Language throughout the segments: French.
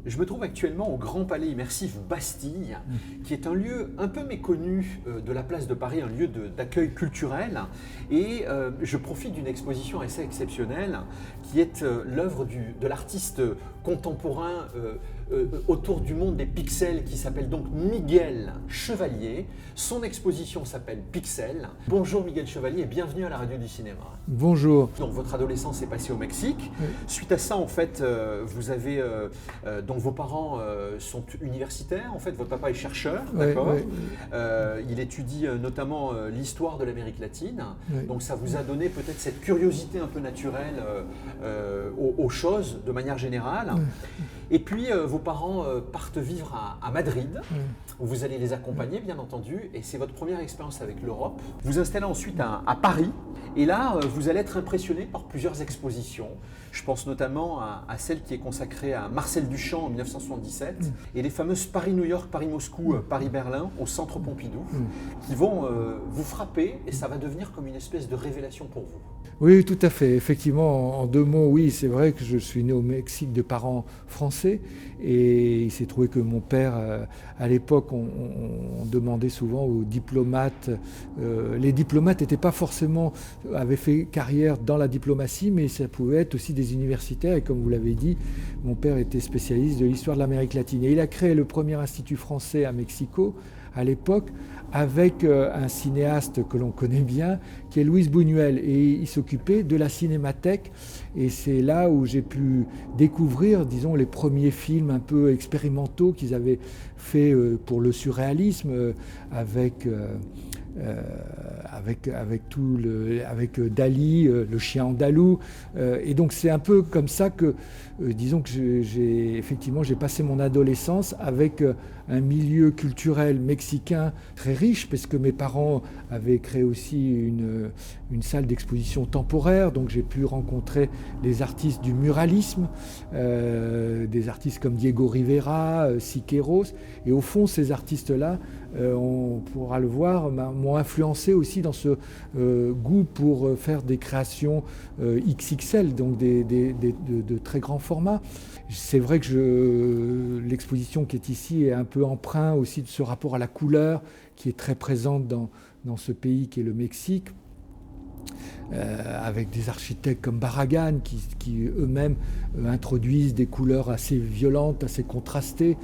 Je me trouve actuellement au Grand Palais Immersif Bastille, qui est un lieu un peu méconnu de la place de Paris, un lieu d'accueil culturel. Et je profite d'une exposition assez exceptionnelle qui est l'œuvre de l'artiste contemporain autour du monde des pixels qui s'appelle donc Miguel Chevalier. Son exposition s'appelle Pixel. Bonjour Miguel Chevalier et bienvenue à la Radio du Cinéma. Bonjour. Donc votre adolescence est passée au Mexique. Oui. Suite à ça, en fait, vous avez donc vos parents sont universitaires. En fait, votre papa est chercheur, d'accord. Oui. Il étudie notamment l'histoire de l'Amérique latine. Oui. Donc ça vous a donné peut-être cette curiosité un peu naturelle aux choses de manière générale. Oui. Et puis vos parents partent vivre à Madrid. Oui. Vous allez les accompagner, bien entendu, et c'est votre première expérience avec l'Europe. Vous installez ensuite à Paris, et là, vous allez être impressionné par plusieurs expositions. Je pense notamment à celle qui est consacrée à Marcel Duchamp en 1977, et les fameuses Paris-New York, Paris-Moscou, Paris-Berlin au Centre Pompidou, qui vont vous frapper, et ça va devenir comme une espèce de révélation pour vous. Oui, tout à fait. Effectivement, en deux mots, oui, c'est vrai que je suis né au Mexique de parents français et il s'est trouvé que mon père, à l'époque, on demandait souvent aux diplomates. Les diplomates avaient fait carrière dans la diplomatie, mais ça pouvait être aussi des universitaires. Et comme vous l'avez dit, mon père était spécialiste de l'histoire de l'Amérique latine. Et il a créé le premier institut français à Mexico, à l'époque, avec un cinéaste que l'on connaît bien, qui est Luis Buñuel. Et il s'occupait de la cinémathèque. Et c'est là où j'ai pu découvrir, disons, les premiers films un peu expérimentaux qu'ils avaient fait pour le surréalisme, avec Dali, le chien andalou. Et donc c'est un peu comme ça que, disons que j'ai passé mon adolescence avec un milieu culturel mexicain très riche, parce que mes parents avaient créé aussi une salle d'exposition temporaire, donc j'ai pu rencontrer les artistes du muralisme, des artistes comme Diego Rivera, Siqueiros, et au fond ces artistes-là, on pourra le voir, m'ont influencé aussi dans ce goût pour faire des créations XXL, donc de très grands formats. C'est vrai que l'exposition qui est ici est un peu empreint aussi de ce rapport à la couleur qui est très présente dans ce pays qui est le Mexique. Avec des architectes comme Barragan qui eux-mêmes introduisent des couleurs assez violentes, assez contrastées,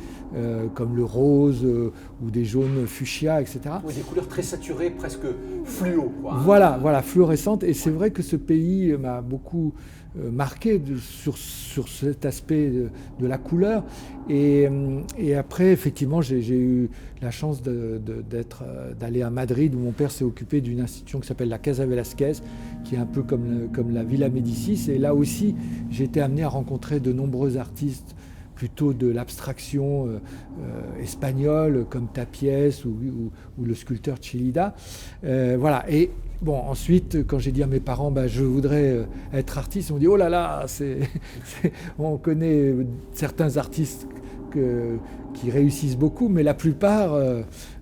comme le rose ou des jaunes fuchsia, etc. Oui, des couleurs très saturées, presque fluo, quoi. Voilà, fluorescentes. Et c'est vrai que ce pays m'a beaucoup marqué sur cet aspect de la couleur. Et après, effectivement, j'ai eu la chance d'aller à Madrid, où mon père s'est occupé d'une institution qui s'appelle la Casa Velázquez, qui est un peu comme la Villa Médicis. Et là aussi, j'ai été amené à rencontrer de nombreux artistes plutôt de l'abstraction espagnole, comme Tapies ou le sculpteur Chillida. Voilà. Et bon, ensuite, quand j'ai dit à mes parents, je voudrais être artiste, ils m'ont dit, oh là là, on connaît certains artistes qui réussissent beaucoup, mais la plupart,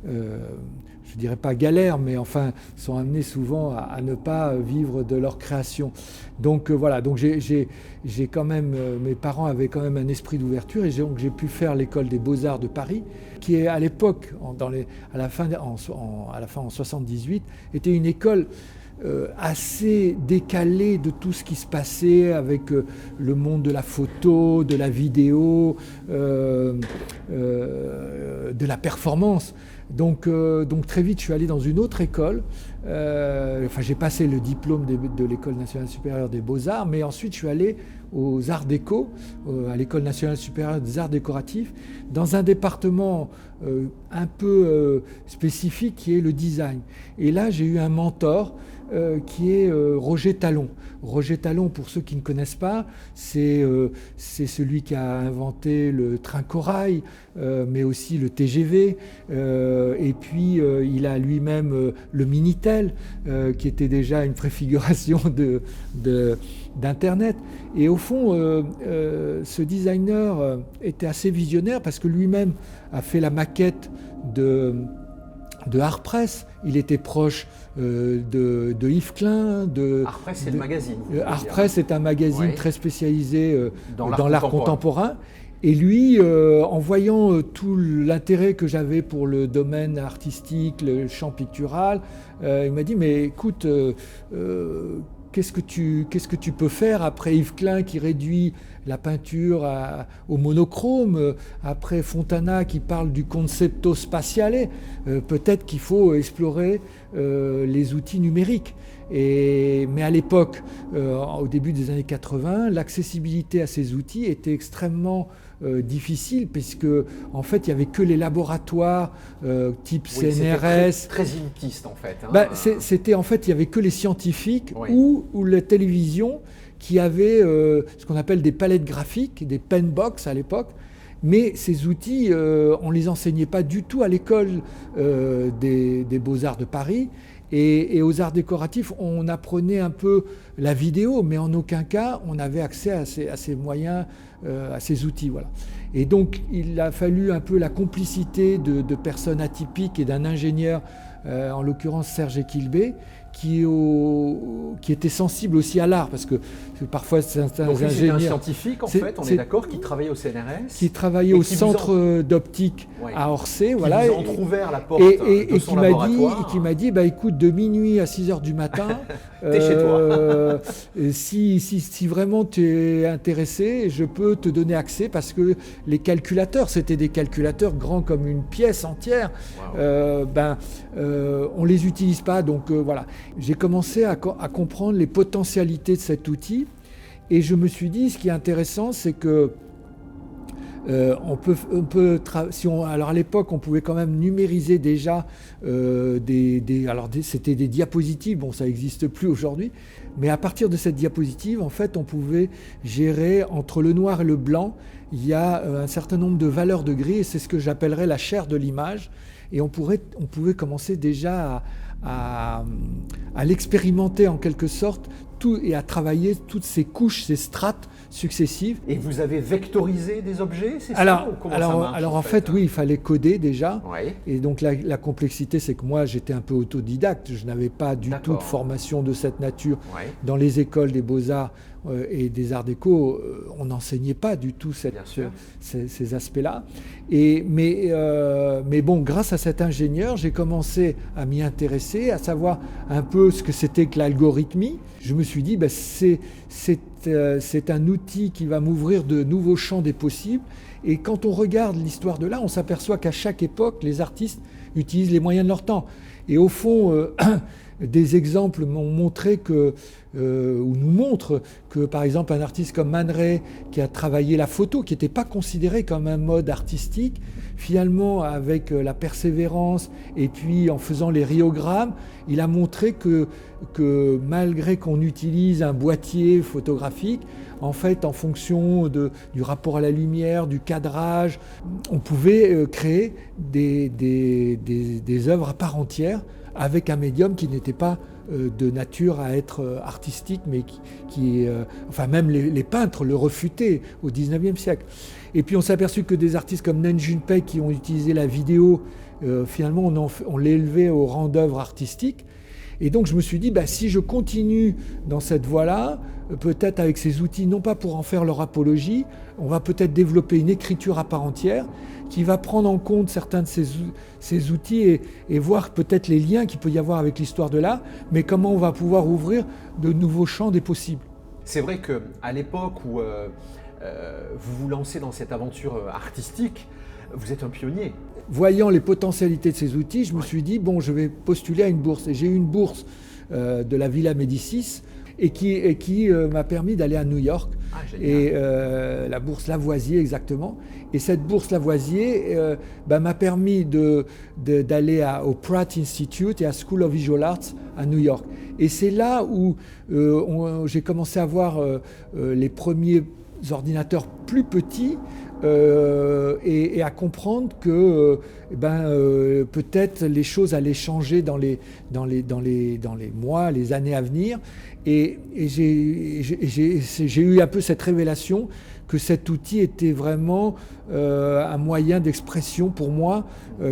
je dirais pas galèrent, mais enfin sont amenés souvent à ne pas vivre de leur création. Donc voilà, donc j'ai quand même, mes parents avaient quand même un esprit d'ouverture, et donc j'ai pu faire l'école des Beaux-Arts de Paris, qui est à l'époque, à la fin en 78, était une école assez décalé de tout ce qui se passait avec le monde de la photo, de la vidéo, de la performance. Donc très vite, je suis allé dans une autre école. J'ai passé le diplôme de l'École nationale supérieure des Beaux-Arts, mais ensuite je suis allé aux Arts Déco, à l'École nationale supérieure des arts décoratifs, dans un département un peu spécifique qui est le design. Et là, j'ai eu un mentor qui est Roger Talon. Roger Talon, pour ceux qui ne connaissent pas, c'est celui qui a inventé le train corail, mais aussi le TGV, et puis il a lui-même le Minitel, qui était déjà une préfiguration d'Internet. Et au fond, ce designer était assez visionnaire, parce que lui-même a fait la maquette de Art-Press. Il était proche de Yves Klein. Art-Press, c'est le magazine. Art-Press est un magazine très spécialisé dans l'art contemporain. Et lui, en voyant tout l'intérêt que j'avais pour le domaine artistique, le champ pictural, il m'a dit, mais écoute, qu'est-ce que tu peux faire après Yves Klein qui réduit la peinture au monochrome, après Fontana qui parle du concepto spatiale, peut-être qu'il faut explorer les outils numériques. Mais à l'époque, au début des années 80, l'accessibilité à ces outils était extrêmement difficile, puisque en fait il n'y avait que les laboratoires type CNRS. Très élitiste en fait. Hein. C'était en fait, il n'y avait que les scientifiques ou la télévision qui avaient ce qu'on appelle des palettes graphiques, des penbox à l'époque. Mais ces outils, on ne les enseignait pas du tout à l'école des Beaux-Arts de Paris. Et aux arts décoratifs, on apprenait un peu la vidéo, mais en aucun cas on avait accès à ces moyens, à ces outils. Voilà. Et donc il a fallu un peu la complicité de personnes atypiques et d'un ingénieur, en l'occurrence Serge Equilbé, qui était sensible aussi à l'art, parce que parfois certains ingénieurs... C'est un scientifique en fait, on est d'accord, qui travaillait au CNRS. Qui travaillait au centre d'optique à Orsay. Qui voilà, vous a entrouvert la porte de son laboratoire. Et qui m'a dit, bah, écoute, de minuit à 6h du matin, t'es chez toi. si vraiment tu es intéressé, je peux te donner accès, parce que les calculateurs, c'était des calculateurs grands comme une pièce entière, on les utilise pas, donc voilà. J'ai commencé à comprendre les potentialités de cet outil, et je me suis dit, ce qui est intéressant, c'est que alors à l'époque, on pouvait quand même numériser déjà c'était des diapositives, bon, ça n'existe plus aujourd'hui, mais à partir de cette diapositive, en fait, on pouvait gérer entre le noir et le blanc. Il y a un certain nombre de valeurs de gris, et c'est ce que j'appellerais la chair de l'image, et on pouvait commencer déjà à l'expérimenter en quelque sorte, et à travailler toutes ces couches, ces strates successives. Et vous avez vectorisé des objets, c'est ça, ou comment ça marche, alors en fait, oui, il fallait coder déjà. Ouais. Et donc la complexité, c'est que moi, j'étais un peu autodidacte. Je n'avais pas du tout de formation de cette nature. Ouais. Dans les écoles des Beaux-Arts et des Arts Déco, on n'enseignait pas du tout ces aspects-là. Mais bon, grâce à cet ingénieur, j'ai commencé à m'y intéresser, à savoir un peu ce que c'était que l'algorithmie. Je me suis dit, c'est un outil qui va m'ouvrir de nouveaux champs des possibles. Et quand on regarde l'histoire de l'art, on s'aperçoit qu'à chaque époque, les artistes utilisent les moyens de leur temps. Et au fond, des exemples m'ont montré ou nous montrent que, par exemple, un artiste comme Man Ray, qui a travaillé la photo, qui n'était pas considéré comme un mode artistique, finalement, avec la persévérance et puis en faisant les rhéogrammes, il a montré que malgré qu'on utilise un boîtier photographique, en fait, en fonction du rapport à la lumière, du cadrage, on pouvait créer des œuvres à part entière avec un médium qui n'était pas de nature à être artistique, mais enfin même les peintres le refutaient au XIXe siècle. Et puis on s'est aperçu que des artistes comme Nen Junpei qui ont utilisé la vidéo, finalement on l'élevait au rang d'œuvre artistique. Et donc je me suis dit, si je continue dans cette voie-là, peut-être avec ces outils, non pas pour en faire leur apologie, on va peut-être développer une écriture à part entière qui va prendre en compte certains de ces outils et voir peut-être les liens qu'il peut y avoir avec l'histoire de l'art, mais comment on va pouvoir ouvrir de nouveaux champs des possibles. C'est vrai qu'à l'époque où vous vous lancez dans cette aventure artistique, vous êtes un pionnier. Voyant les potentialités de ces outils, je me suis dit, je vais postuler à une bourse. Et j'ai eu une bourse de la Villa Médicis et qui m'a permis d'aller à New York. Et la bourse Lavoisier, exactement. Et cette bourse Lavoisier m'a permis d'aller au Pratt Institute et à School of Visual Arts à New York. Et c'est là où j'ai commencé à voir les premiers ordinateurs plus petits, et à comprendre que peut-être les choses allaient changer dans les mois, les années à venir. Et j'ai eu un peu cette révélation que cet outil était vraiment un moyen d'expression pour moi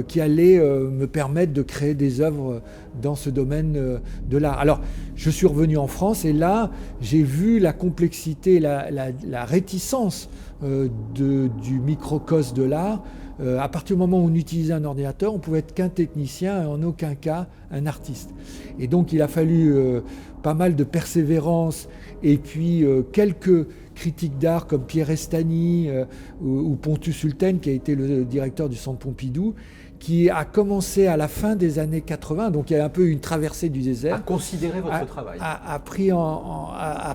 qui allait me permettre de créer des œuvres dans ce domaine de l'art. Alors, je suis revenu en France et là, j'ai vu la complexité, la réticence du microcosme de l'art. À partir du moment où on utilisait un ordinateur, on pouvait être qu'un technicien et en aucun cas un artiste. Et donc il a fallu pas mal de persévérance et puis quelques critiques d'art comme Pierre Estany ou Pontus Hulten, qui a été le directeur du Centre Pompidou, qui a commencé à la fin des années 80, donc il y a un peu une traversée du désert. À considérer votre travail. À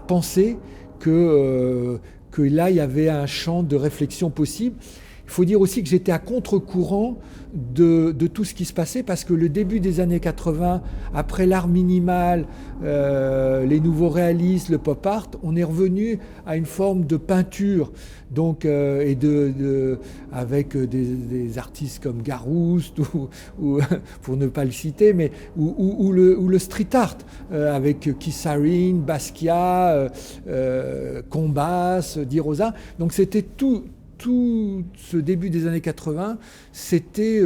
penser que là, il y avait un champ de réflexion possible. Il faut dire aussi que j'étais à contre-courant de tout ce qui se passait parce que le début des années 80, après l'art minimal, les nouveaux réalistes, le pop art, on est revenu à une forme de peinture, donc et avec des artistes comme Garouste ou pour ne pas le citer, mais ou le street art avec Keith Haring, Basquiat, Combas, Di Rosa. Donc c'était tout ce début des années 80, c'était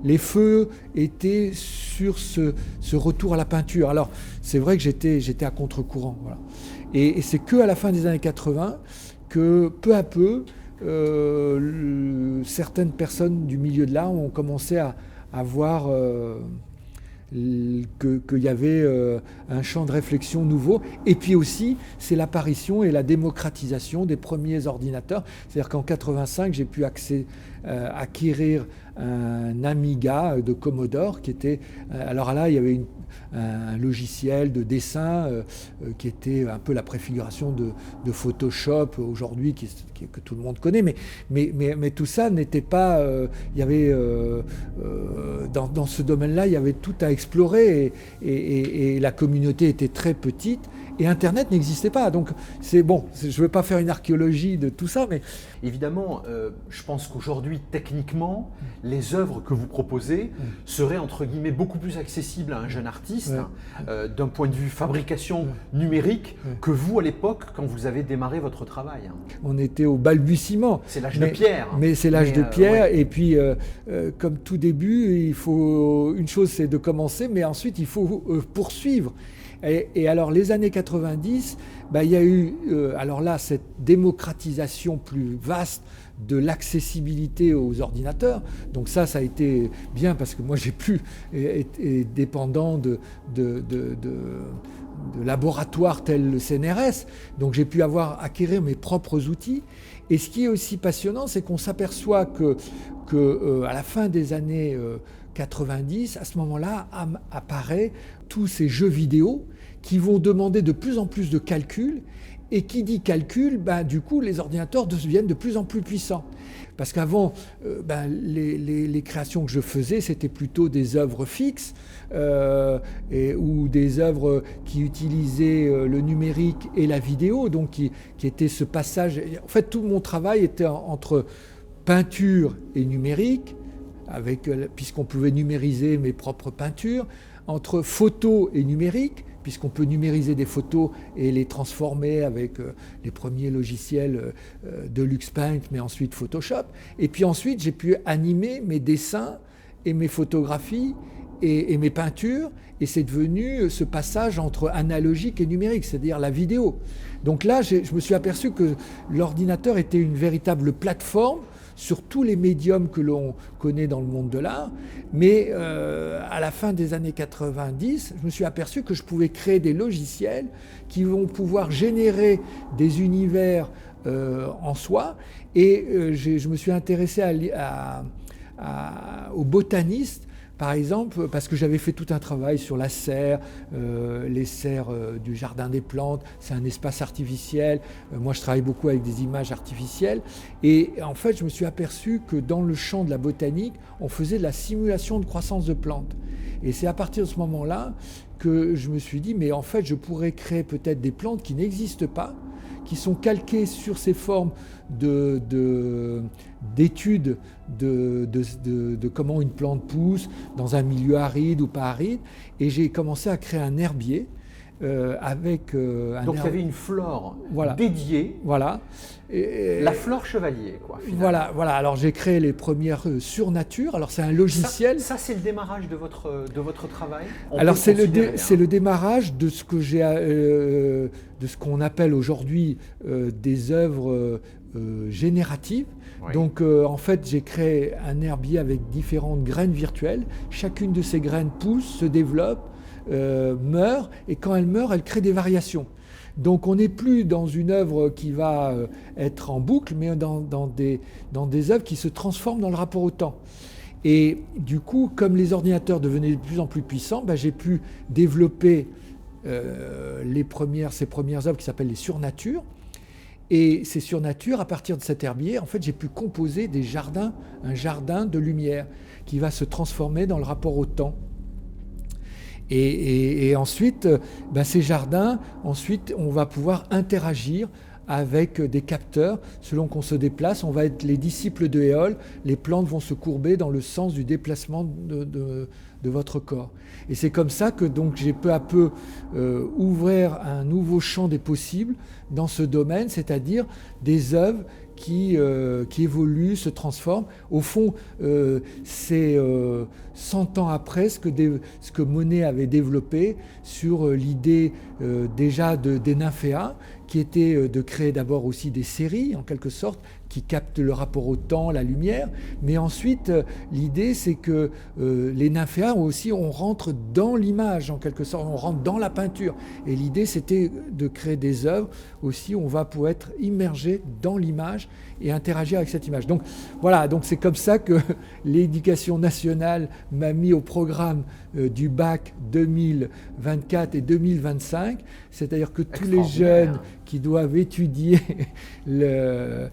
les feux étaient sur ce retour à la peinture. Alors c'est vrai que j'étais à contre-courant, voilà. Et c'est qu'à la fin des années 80 que peu à peu certaines personnes du milieu de l'art ont commencé à voir qu'il y avait un champ de réflexion nouveau. Et puis aussi, c'est l'apparition et la démocratisation des premiers ordinateurs. C'est-à-dire qu'en 85, j'ai pu acquérir un Amiga de Commodore qui était... alors là, il y avait un logiciel de dessin qui était un peu la préfiguration de Photoshop aujourd'hui, que tout le monde connaît. Mais tout ça n'était pas... il y avait... dans ce domaine-là, il y avait tout à explorer et la communauté était très petite. Et Internet n'existait pas. Donc, c'est bon, je ne veux pas faire une archéologie de tout ça, mais... Évidemment, je pense qu'aujourd'hui, techniquement, les œuvres que vous proposez seraient, entre guillemets, beaucoup plus accessibles à un jeune artiste, d'un point de vue fabrication numérique, que vous, à l'époque, quand vous avez démarré votre travail. On était au balbutiement. C'est l'âge de pierre. Mais c'est l'âge de pierre, et puis, comme tout début, une chose, c'est de commencer, mais ensuite, il faut poursuivre. Et alors, les années 90, il y a eu, alors là, cette démocratisation plus vaste de l'accessibilité aux ordinateurs. Donc ça a été bien parce que moi, j'ai plus été dépendant de laboratoires tels le CNRS. Donc j'ai pu acquérir mes propres outils. Et ce qui est aussi passionnant, c'est qu'on s'aperçoit que à la fin des années 90, à ce moment-là, apparaît tous ces jeux vidéo qui vont demander de plus en plus de calcul. Et qui dit calcul, du coup, les ordinateurs deviennent de plus en plus puissants. Parce qu'avant, les créations que je faisais, c'était plutôt des œuvres fixes ou des œuvres qui utilisaient le numérique et la vidéo, donc qui était ce passage. En fait, tout mon travail était entre peinture et numérique, puisqu'on pouvait numériser mes propres peintures, entre photo et numérique, puisqu'on peut numériser des photos et les transformer avec les premiers logiciels de LuxPaint, mais ensuite Photoshop. Et puis ensuite, j'ai pu animer mes dessins et mes photographies et mes peintures, et c'est devenu ce passage entre analogique et numérique, c'est-à-dire la vidéo. Donc là, je me suis aperçu que l'ordinateur était une véritable plateforme sur tous les médiums que l'on connaît dans le monde de l'art. Mais à la fin des années 90, je me suis aperçu que je pouvais créer des logiciels qui vont pouvoir générer des univers en soi. Et je me suis intéressé aux botanistes, par exemple, parce que j'avais fait tout un travail sur la serre, les serres du Jardin des Plantes, c'est un espace artificiel. Moi, je travaille beaucoup avec des images artificielles. Et en fait, je me suis aperçu que dans le champ de la botanique, on faisait de la simulation de croissance de plantes. Et c'est à partir de ce moment-là que je me suis dit, mais en fait, je pourrais créer peut-être des plantes qui n'existent pas, qui sont calquées sur ces formes d'études de comment une plante pousse dans un milieu aride ou pas aride. Et j'ai commencé à créer un herbier avec un Donc il y avait une flore voilà. dédiée. Voilà. La flore chevalier, quoi. Voilà, voilà. Alors j'ai créé les premières surnatures. Alors c'est un logiciel. Ça c'est le démarrage de votre travail. Alors c'est le démarrage de ce que j'ai, de ce qu'on appelle aujourd'hui des œuvres génératives. Oui. Donc en fait j'ai créé un herbier avec différentes graines virtuelles. Chacune de ces graines pousse, se développe, meurt, et quand elle meurt, elle crée des variations. Donc on n'est plus dans une œuvre qui va être en boucle, mais dans des œuvres qui se transforment dans le rapport au temps. Et du coup, comme les ordinateurs devenaient de plus en plus puissants, j'ai pu développer ces premières œuvres qui s'appellent les surnatures. Et ces surnatures, à partir de cet herbier, en fait, j'ai pu composer un jardin de lumière qui va se transformer dans le rapport au temps. Et ensuite, ces jardins, ensuite, on va pouvoir interagir avec des capteurs. Selon qu'on se déplace, on va être les disciples de Éole. Les plantes vont se courber dans le sens du déplacement de votre corps. Et c'est comme ça que donc j'ai peu à peu ouvert un nouveau champ des possibles dans ce domaine, c'est-à-dire des œuvres qui évoluent, se transforment. Au fond, c'est 100 ans après ce que Monet avait développé sur l'idée déjà des nymphéas, qui était de créer d'abord aussi des séries, en quelque sorte, qui captent le rapport au temps, la lumière. Mais ensuite, l'idée, c'est que les nymphéas aussi, on rentre dans l'image, en quelque sorte, on rentre dans la peinture. Et l'idée, c'était de créer des œuvres aussi où on va pouvoir être immergé dans l'image et interagir avec cette image. Donc voilà, donc c'est comme ça que l'Éducation nationale m'a mis au programme du bac 2024 et 2025, c'est-à-dire que tous les jeunes qui doivent étudier et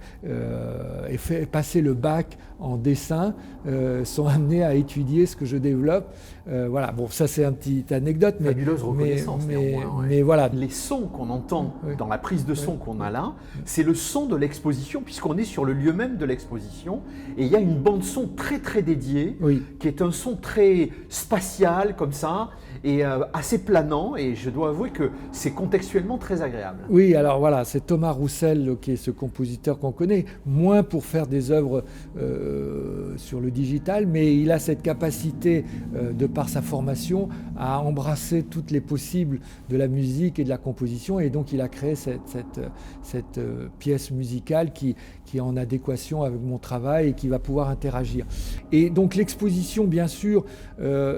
passer le bac en dessin sont amenés à étudier ce que je développe. Voilà, bon, ça c'est une petite anecdote, mais fabuleuse reconnaissance. Mais voilà, les sons qu'on entend dans la prise de son qu'on a là, c'est le son de l'exposition, puisqu'on est sur le lieu même de l'exposition, et il y a une bande son très très dédiée, qui est un son très spatial comme ça, et assez planant, et je dois avouer que c'est contextuellement très agréable. Oui, alors voilà, c'est Thomas Roussel qui est ce compositeur qu'on connaît, moins pour faire des œuvres sur le digital, mais il a cette capacité, de par sa formation, à embrasser toutes les possibles de la musique et de la composition, et donc il a créé cette pièce musicale qui est en adéquation avec mon travail et qui va pouvoir interagir. Et donc l'exposition, bien sûr,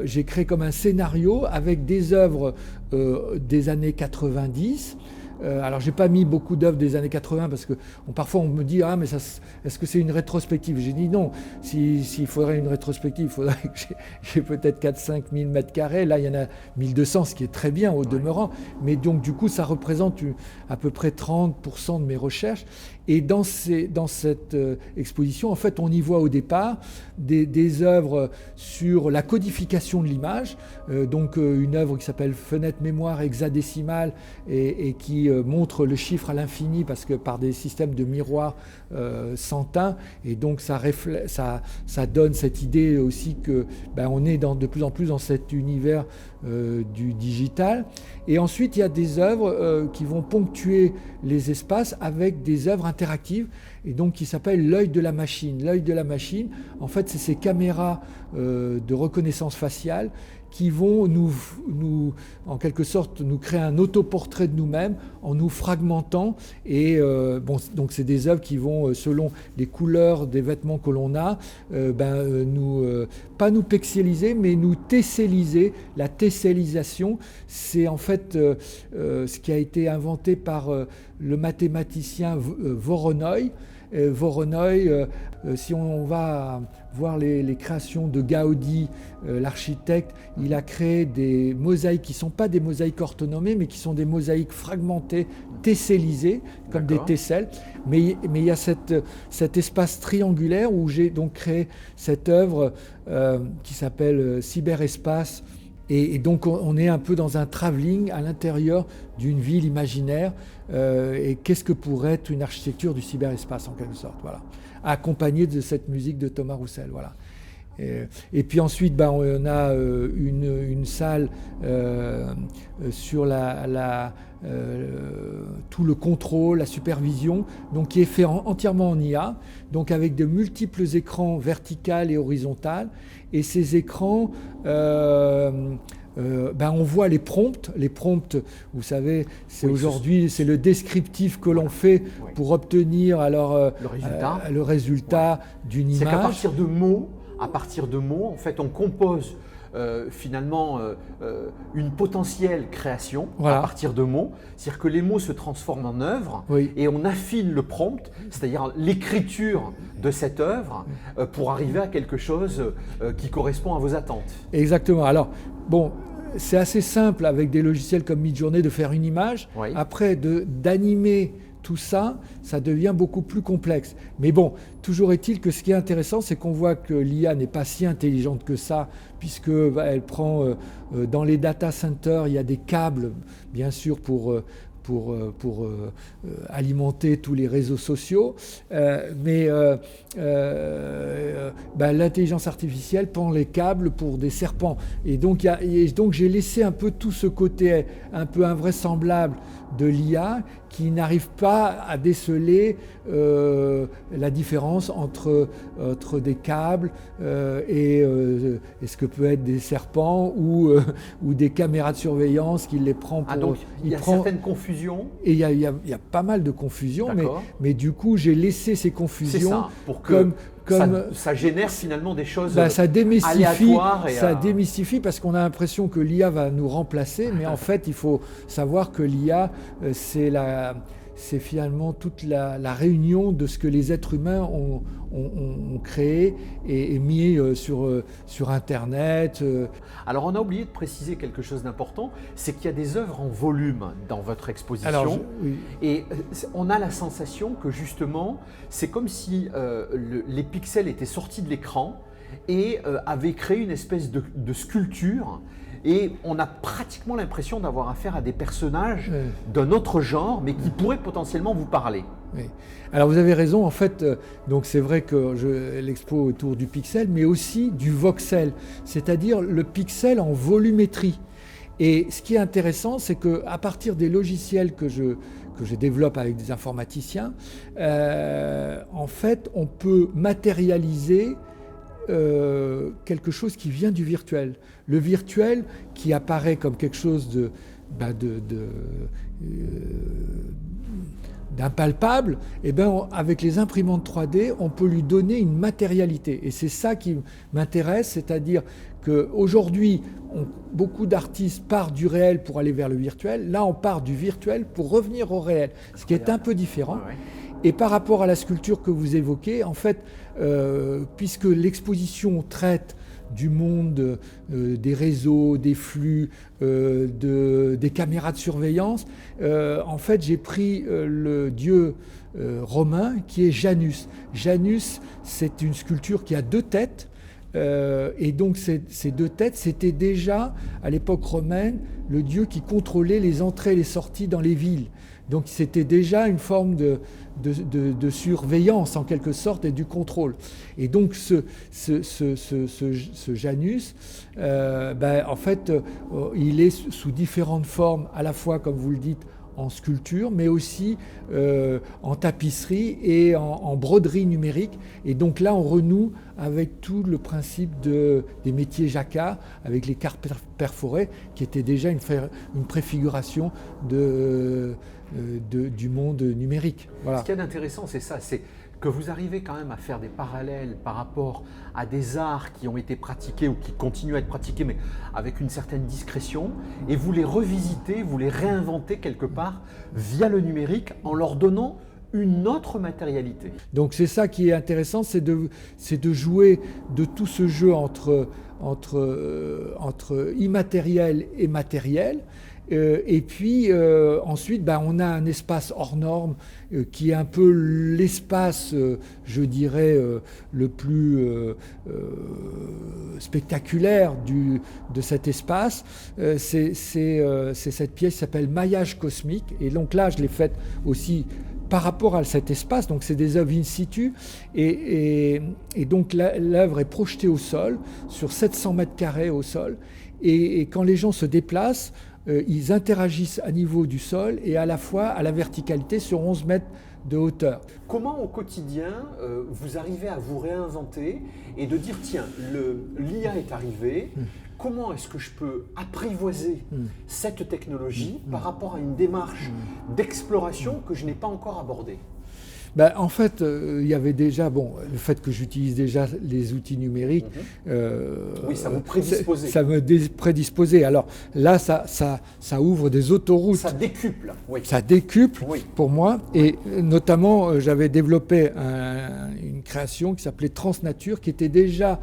j'ai créé comme un scénario avec des œuvres des années 90. Alors j'ai pas mis beaucoup d'œuvres des années 80 parce que parfois on me dit mais est-ce que c'est une rétrospective? J'ai dit non, s'il faudrait une rétrospective, il faudrait que j'ai peut-être 4-5 000 mètres carrés. Là il y en a 1200, ce qui est très bien au demeurant, mais donc du coup ça représente à peu près 30% de mes recherches. Et dans cette exposition, en fait, on y voit au départ des œuvres sur la codification de l'image, donc une œuvre qui s'appelle Fenêtre mémoire hexadécimale et qui montre le chiffre à l'infini parce que par des systèmes de miroirs sans teint, et donc ça donne cette idée aussi que on est de plus en plus dans cet univers du digital. Et ensuite, il y a des œuvres qui vont ponctuer les espaces avec des œuvres interactives, et donc qui s'appellent l'œil de la machine. L'œil de la machine, en fait, c'est ces caméras de reconnaissance faciale qui vont nous, en quelque sorte, nous créer un autoportrait de nous-mêmes en nous fragmentant. Et donc c'est des œuvres qui vont, selon les couleurs des vêtements que l'on a, pas nous pixeliser, mais nous tesselliser. La tesselisation, c'est en fait ce qui a été inventé par le mathématicien Voronoi. Voronoi, si on va voir les créations de Gaudi, l'architecte, il a créé des mosaïques qui ne sont pas des mosaïques orthonomées, mais qui sont des mosaïques fragmentées, tessellisées, comme des tesselles. Mais il y a cet espace triangulaire où j'ai donc créé cette œuvre qui s'appelle Cyberespace. Et donc on est un peu dans un travelling à l'intérieur d'une ville imaginaire, et qu'est-ce que pourrait être une architecture du cyberespace en quelque sorte, voilà, accompagnée de cette musique de Thomas Roussel, voilà. Et puis ensuite, on a une salle sur tout le contrôle, la supervision, donc qui est fait entièrement en IA, donc avec de multiples écrans verticales et horizontales. Et ces écrans, on voit les prompts. Les prompts, vous savez, c'est aujourd'hui, c'est le descriptif que l'on fait pour obtenir alors le résultat d'une image. C'est qu'à partir de mots, en fait, on compose finalement une potentielle création à partir de mots. C'est-à-dire que les mots se transforment en œuvre et on affine le prompt, c'est-à-dire l'écriture de cette œuvre pour arriver à quelque chose qui correspond à vos attentes. Exactement. Alors, c'est assez simple avec des logiciels comme Midjourney de faire une image. Après, d'animer tout ça, ça devient beaucoup plus complexe. Mais toujours est-il que ce qui est intéressant, c'est qu'on voit que l'IA n'est pas si intelligente que ça, puisque elle prend dans les data centers, il y a des câbles, bien sûr, pour alimenter tous les réseaux sociaux, mais l'intelligence artificielle prend les câbles pour des serpents. Et donc j'ai laissé un peu tout ce côté un peu invraisemblable de l'IA qui n'arrive pas à déceler la différence entre des câbles et ce que peut être des serpents ou des caméras de surveillance qui les prend pour... donc il y a certaines confusions. Et il y a pas mal de confusions, mais du coup j'ai laissé ces confusions ça, pour que ça génère finalement des choses aléatoires. Ça démystifie parce qu'on a l'impression que l'IA va nous remplacer, mais en fait il faut savoir que l'IA c'est finalement toute la réunion de ce que les êtres humains ont créé et mis sur Internet. Alors on a oublié de préciser quelque chose d'important, c'est qu'il y a des œuvres en volume dans votre exposition. Et on a la sensation que justement, c'est comme si les pixels étaient sortis de l'écran et avaient créé une espèce de sculpture. Et on a pratiquement l'impression d'avoir affaire à des personnages d'un autre genre, mais qui pourraient potentiellement vous parler. Oui. Alors vous avez raison, en fait, donc c'est vrai que l'expo autour du pixel, mais aussi du voxel, c'est-à-dire le pixel en volumétrie. Et ce qui est intéressant, c'est qu'à partir des logiciels que je développe avec des informaticiens, en fait, on peut matérialiser quelque chose qui vient du virtuel. Le virtuel qui apparaît comme quelque chose d'impalpable, avec les imprimantes 3D, on peut lui donner une matérialité. Et c'est ça qui m'intéresse, c'est-à-dire qu'aujourd'hui, beaucoup d'artistes partent du réel pour aller vers le virtuel. Là, on part du virtuel pour revenir au réel, ce qui est un peu différent. Et par rapport à la sculpture que vous évoquez, en fait, puisque l'exposition traite du monde des réseaux, des flux, des caméras de surveillance, en fait, j'ai pris le dieu romain qui est Janus. Janus, c'est une sculpture qui a 2 têtes. Et donc ces 2 têtes, c'était déjà, à l'époque romaine, le dieu qui contrôlait les entrées et les sorties dans les villes. Donc c'était déjà une forme de surveillance en quelque sorte et du contrôle. Et donc ce Janus, en fait, il est sous différentes formes, à la fois, comme vous le dites, en sculpture, mais aussi en tapisserie et en broderie numérique. Et donc là, on renoue avec tout le principe des métiers jacquard, avec les cartes perforées, qui était déjà une préfiguration du monde numérique. Voilà. Ce qu'il y a d'intéressant, c'est ça, c'est que vous arrivez quand même à faire des parallèles par rapport à des arts qui ont été pratiqués ou qui continuent à être pratiqués, mais avec une certaine discrétion, et vous les revisitez, vous les réinventez quelque part via le numérique en leur donnant une autre matérialité. Donc c'est ça qui est intéressant, c'est de jouer de tout ce jeu entre immatériel et matériel. Et puis ensuite, on a un espace hors norme qui est un peu l'espace, je dirais, le plus spectaculaire de cet espace. C'est cette pièce qui s'appelle Maillage cosmique. Et donc là, je l'ai faite aussi par rapport à cet espace. Donc c'est des œuvres in situ et donc l'œuvre est projetée au sol, sur 700 mètres carrés au sol. Et quand les gens se déplacent, ils interagissent à niveau du sol et à la fois à la verticalité sur 11 mètres de hauteur. Comment au quotidien vous arrivez à vous réinventer et de dire tiens, l'IA est arrivée, comment est-ce que je peux apprivoiser cette technologie par rapport à une démarche d'exploration que je n'ai pas encore abordée? Ben, en fait, il y avait déjà, le fait que j'utilise déjà les outils numériques. Oui, ça vous prédisposait. Ça me prédisposait. Alors là, ça ouvre des autoroutes. Ça décuple, oui. Ça décuple oui. Pour moi. Et notamment, j'avais développé une création qui s'appelait Transnature, qui était déjà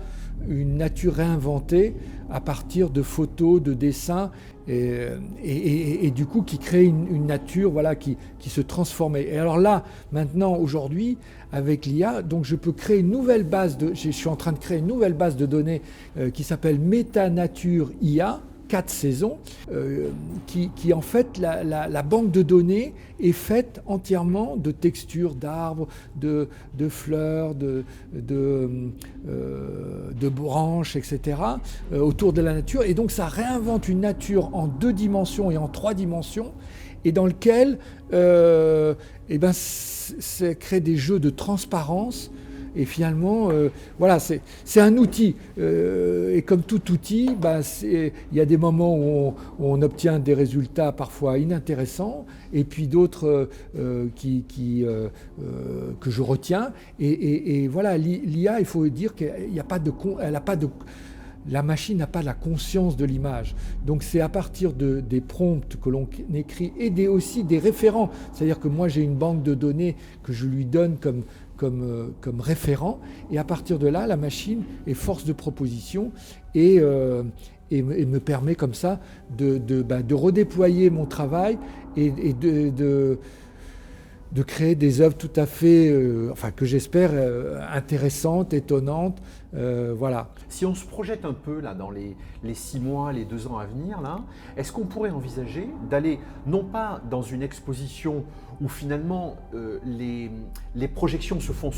une nature réinventée à partir de photos, de dessins, et du coup qui crée une nature qui se transformait. Et alors là, maintenant, aujourd'hui, avec l'IA, donc je peux créer une nouvelle base je suis en train de créer une nouvelle base de données qui s'appelle Métanature IA, 4 saisons, qui en fait, la banque de données est faite entièrement de textures d'arbres, de fleurs, de branches, etc., autour de la nature. Et donc ça réinvente une nature en 2 dimensions et en 3 dimensions, et dans lequel ça crée des jeux de transparence. Et finalement, c'est un outil. Et comme tout outil, il y a des moments où on obtient des résultats parfois inintéressants, et puis d'autres que je retiens. Et voilà, l'IA, il faut dire qu'il n'y a pas de... La machine n'a pas la conscience de l'image. Donc c'est à partir des prompts que l'on écrit et aussi des référents. C'est-à-dire que moi j'ai une banque de données que je lui donne comme référent, et à partir de là, la machine est force de proposition et me permet comme ça de redéployer mon travail et de créer des œuvres tout à fait, que j'espère intéressantes, étonnantes. Voilà. Si on se projette un peu là dans les 6 mois, les 2 ans à venir, là, est-ce qu'on pourrait envisager d'aller non pas dans une exposition où finalement les projections se font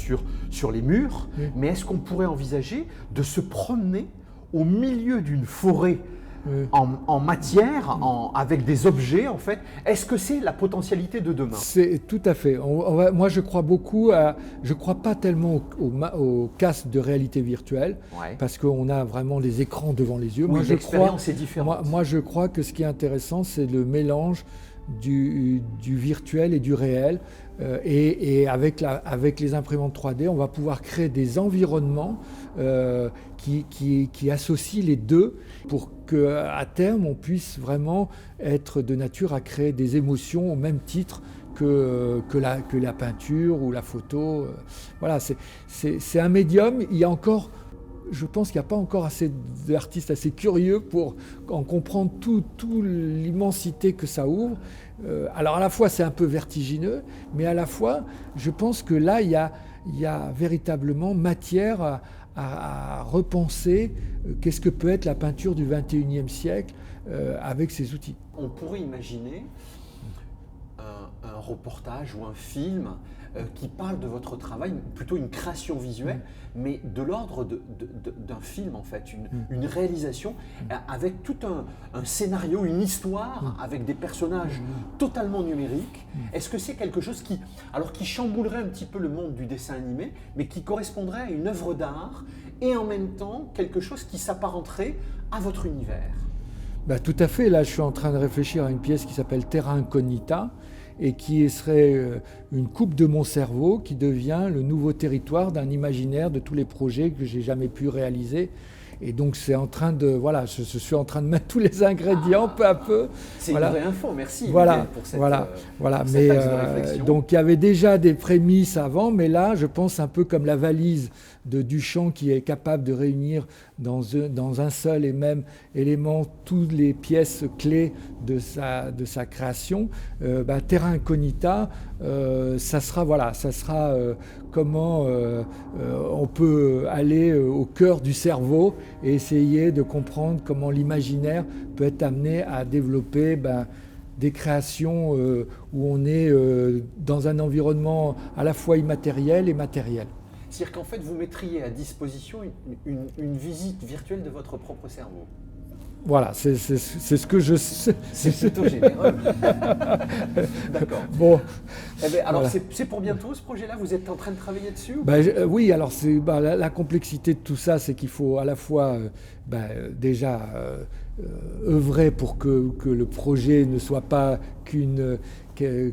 sur les murs, mais est-ce qu'on pourrait envisager de se promener au milieu d'une forêt en matière, avec des objets en fait? Est-ce que c'est la potentialité de demain? C'est tout à fait. Moi je crois beaucoup je crois pas tellement au casque de réalité virtuelle, parce qu'on a vraiment les écrans devant les yeux. Oui, l'expérience est différente. Moi je crois que ce qui est intéressant, c'est le mélange du virtuel et du réel. Et avec les imprimantes 3D, on va pouvoir créer des environnements qui associent les deux, pour qu'à terme, on puisse vraiment être de nature à créer des émotions au même titre que la peinture ou la photo. Voilà, c'est un médium. Il y a encore... Je pense qu'il n'y a pas encore assez d'artistes assez curieux pour en comprendre toute l'immensité que ça ouvre. Alors à la fois c'est un peu vertigineux, mais à la fois je pense que là il y a véritablement matière à repenser qu'est-ce que peut être la peinture du XXIe siècle avec ces outils. On pourrait imaginer un reportage ou un film qui parle de votre travail, plutôt une création visuelle, mais de l'ordre d'un film en fait, une réalisation avec tout un scénario, une histoire, avec des personnages totalement numériques. Est-ce que c'est quelque chose qui chamboulerait un petit peu le monde du dessin animé, mais qui correspondrait à une œuvre d'art et en même temps quelque chose qui s'apparenterait à votre univers? Tout à fait. Là, je suis en train de réfléchir à une pièce qui s'appelle Terra Incognita, et qui serait une coupe de mon cerveau qui devient le nouveau territoire d'un imaginaire de tous les projets que j'ai jamais pu réaliser. Et donc c'est en train de... Voilà, je suis en train de mettre tous les ingrédients peu à peu. C'est une vraie info, merci pour cette mais axe de réflexion. Donc il y avait déjà des prémices avant, mais là je pense un peu comme la valise de Duchamp qui est capable de réunir dans un seul et même élément toutes les pièces clés de sa création. Terra Incognita, ça sera comment on peut aller au cœur du cerveau et essayer de comprendre comment l'imaginaire peut être amené à développer des créations où on est dans un environnement à la fois immatériel et matériel. C'est-à-dire qu'en fait, vous mettriez à disposition une visite virtuelle de votre propre cerveau. Voilà, c'est ce que je sais. C'est plutôt généreux. D'accord. Bon. Eh bien, alors, Voilà. c'est pour bientôt ce projet-là? Vous êtes en train de travailler dessus? Oui, alors la complexité de tout ça, c'est qu'il faut à la fois déjà œuvrer pour que le projet ne soit pas que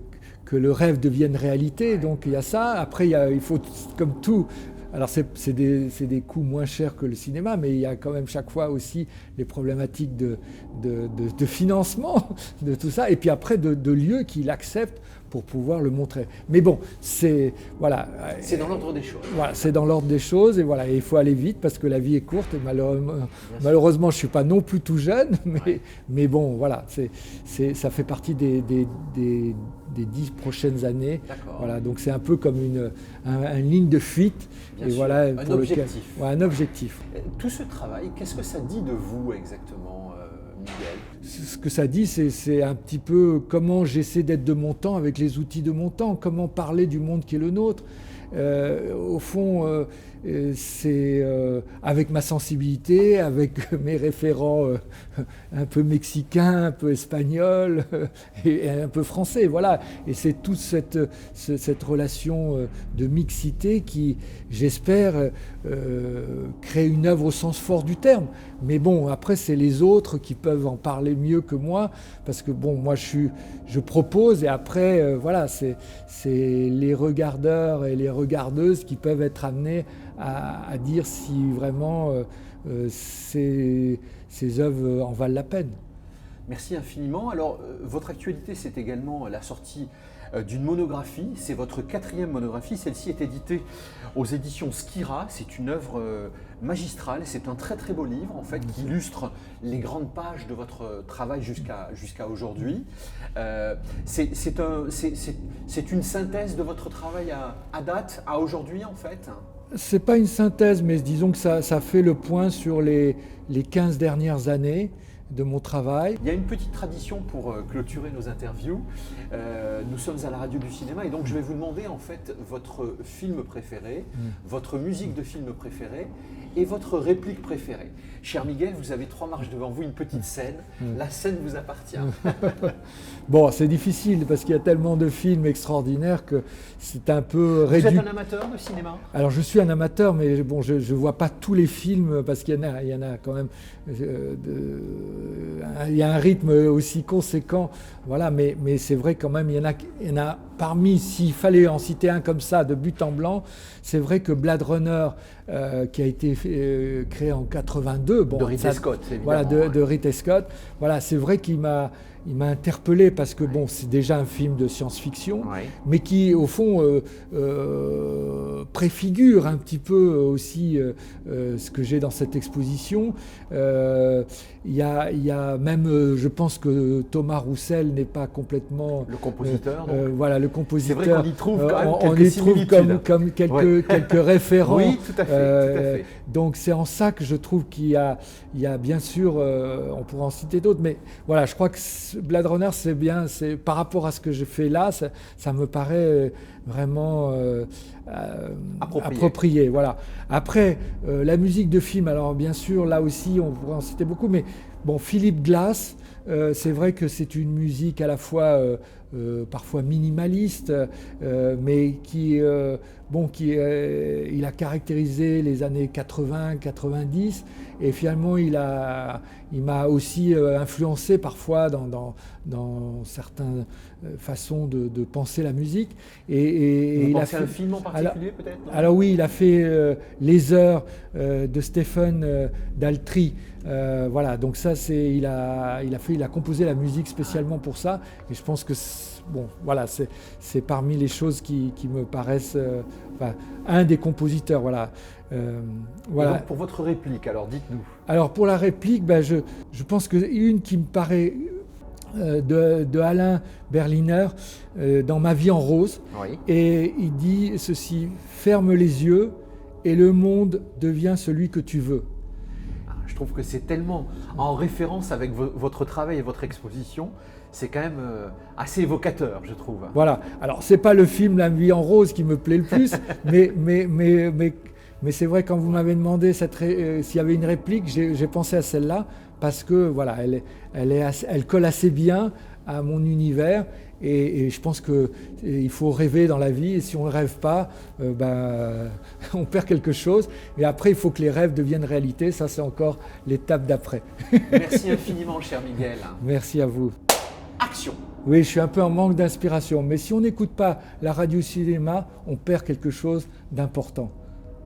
le rêve devienne réalité. Donc il y a ça. Après, il faut, comme tout. Alors c'est des coûts moins chers que le cinéma, mais il y a quand même chaque fois aussi les problématiques de financement de tout ça, et puis après de lieux qui l'acceptent pour pouvoir le montrer. Mais bon, c'est voilà. C'est dans l'ordre des choses. Voilà, c'est dans l'ordre des choses, et voilà, et il faut aller vite parce que la vie est courte, et malheureusement je suis pas non plus tout jeune, mais bon, voilà, ça fait partie des 10 prochaines années. Voilà, donc c'est un peu comme une ligne de fuite. Bien et sûr, voilà, un objectif. Un objectif. Tout ce travail, qu'est-ce que ça dit de vous exactement, Miguel? Ce que ça dit, c'est un petit peu comment j'essaie d'être de mon temps avec les outils de mon temps, comment parler du monde qui est le nôtre. Au fond, c'est avec ma sensibilité, avec mes référents un peu mexicains, un peu espagnols et un peu français, voilà. Et c'est toute cette relation de mixité qui, j'espère, crée une œuvre au sens fort du terme. Mais bon, après, c'est les autres qui peuvent en parler mieux que moi, parce que bon, moi, je propose, et après, voilà, c'est les regardeurs et les regardeuses qui peuvent être amenés à dire si vraiment ces œuvres en valent la peine. Merci infiniment. Alors, votre actualité, c'est également la sortie d'une monographie. C'est votre 4e monographie. Celle-ci est éditée aux éditions Skira. C'est une œuvre magistrale. C'est un très très beau livre, en fait, qui illustre les grandes pages de votre travail jusqu'à aujourd'hui. C'est une synthèse de votre travail à date, à aujourd'hui, en fait. C'est pas une synthèse, mais disons que ça fait le point sur les 15 dernières années de mon travail. Il y a une petite tradition pour clôturer nos interviews. Nous sommes à la radio du cinéma, et donc je vais vous demander en fait votre film préféré, votre musique de film préférée et votre réplique préférée. Cher Miguel, vous avez 3 marches devant vous, une petite scène. La scène vous appartient. Bon, c'est difficile parce qu'il y a tellement de films extraordinaires que c'est un peu réduit. Vous êtes un amateur de cinéma? Alors je suis un amateur, mais bon, je ne vois pas tous les films parce qu'il y en a quand même. Il y a un rythme aussi conséquent, voilà. Mais c'est vrai quand même, il y en a parmi, s'il fallait en citer un comme ça de but en blanc, c'est vrai que Blade Runner, qui a été créé en 82, bon, de Ridley Scott, évidemment. Voilà, de Ridley Scott. Voilà, c'est vrai qu'il m'a interpellé parce que bon, c'est déjà un film de science-fiction, mais qui au fond préfigure un petit peu aussi ce que j'ai dans cette exposition. Il y a même, je pense que Thomas Roussel n'est pas complètement le compositeur. Voilà, le compositeur. C'est vrai qu'on y trouve quand même on quelques y trouve comme quelques référents. Oui, tout à fait, tout à fait. Donc c'est en ça que je trouve qu'il y a bien sûr, on pourra en citer d'autres, mais voilà, je crois que Blade Runner, c'est bien, c'est par rapport à ce que je fais là, ça me paraît vraiment approprié. Voilà. Après, la musique de film, alors bien sûr, là aussi, on pourrait en citer beaucoup, mais bon, Philip Glass, c'est vrai que c'est une musique à la fois parfois minimaliste, mais qui il a caractérisé les années 80-90, et finalement il m'a aussi influencé parfois dans certaines façons de penser la musique. Et il a fait un film en particulier peut-être? Alors oui, il a fait Les Heures de Stephen Daltrey. Voilà, donc ça il a composé la musique spécialement pour ça, et je pense que bon, voilà, c'est parmi les choses qui me paraissent un des compositeurs, voilà. Voilà. Donc pour votre réplique, alors dites-nous. Alors pour la réplique, je pense que une qui me paraît de Alain Berliner dans Ma vie en rose, oui. Et il dit ceci: ferme les yeux et le monde devient celui que tu veux. Je trouve que c'est tellement en référence avec votre travail et votre exposition. C'est quand même assez évocateur, je trouve. Voilà. Alors, c'est pas le film La Vie en rose qui me plaît le plus, mais c'est vrai, quand vous m'avez demandé s'il y avait une réplique, j'ai pensé à celle-là, parce que voilà, elle colle assez bien à mon univers, et je pense qu'il faut rêver dans la vie, et si on ne rêve pas, on perd quelque chose, et après il faut que les rêves deviennent réalité, ça c'est encore l'étape d'après. Merci infiniment, cher Miguel. Merci à vous. Action. Oui, je suis un peu en manque d'inspiration, mais si on n'écoute pas la radio cinéma, on perd quelque chose d'important.